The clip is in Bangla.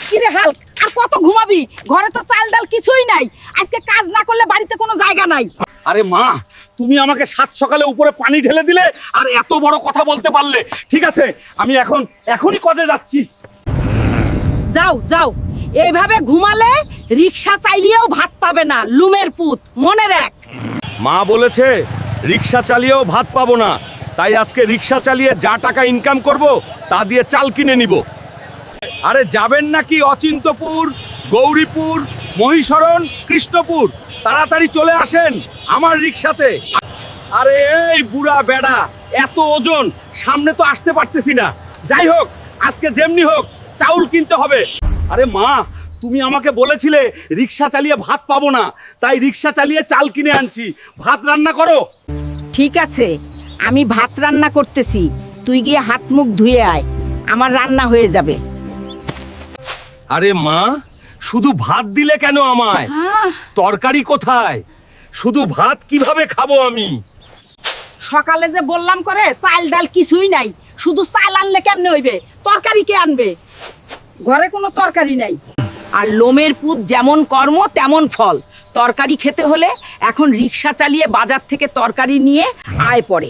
কিরে হাল্ক, আর কত ঘুমাবি? ঘরে তো চাল ডাল কিছুই নাই। আজকে কাজ না করলে বাড়িতে কোনো জায়গা নাই। আরে মা, তুমি আমাকে সাত সকালে উপরে পানি ঢেলে দিলে আর এত বড় কথা বলতে পারলে। ঠিক আছে, আমি এখনই কাজে যাচ্ছি। যাও যাও, এইভাবে ঘুমালে রিক্সা চাইলেও ভাত পাবে না, লুমের পুত, মনে রাখ। মা বলেছে রিক্সা চালিয়েও ভাত পাবো না, তাই আজকে রিক্সা চালিয়ে যা টাকা ইনকাম করব তা দিয়ে চাল কিনে নিব। আরে যাবেন নাকি অচিন্তপুর, গৌরীপুর, মহিষরণ, কৃষ্ণপুর? তাড়াতাড়ি চলে আসেন আমার রিক্সাতে। আরে এই বুড়া বেড়া, এত ওজন, সামনে তো আসতে পারতেছি না। যাই হোক, আজকে যেমনি হোক চাউল কিনতে হবে। আরে মা, তুমি আমাকে বলেছিলে রিক্সা চালিয়ে ভাত পাবো না, তাই রিক্সা চালিয়ে চাল কিনে আনছি। ভাত রান্না করো। ঠিক আছে, আমি ভাত রান্না করতেছি, তুই গিয়ে হাত মুখ ধুয়ে আয়, আমার রান্না হয়ে যাবে। আরে মা, শুধু ভাত দিলে কেন আমায়? তরকারি কোথায়? শুধু ভাত কিভাবে খাবো আমি? সকালে যে বললাম করে চাল ডাল কিছুই নাই, শুধু চাল আনলে কেমনে হইবে? তরকারি কে আনবে? ঘরে কোনো তরকারি নাই। আর লোমের পুত যেমন কর্ম তেমন ফল। তরকারি খেতে হলে এখন রিক্সা চালিয়ে বাজার থেকে তরকারি নিয়ে আয় পড়ে।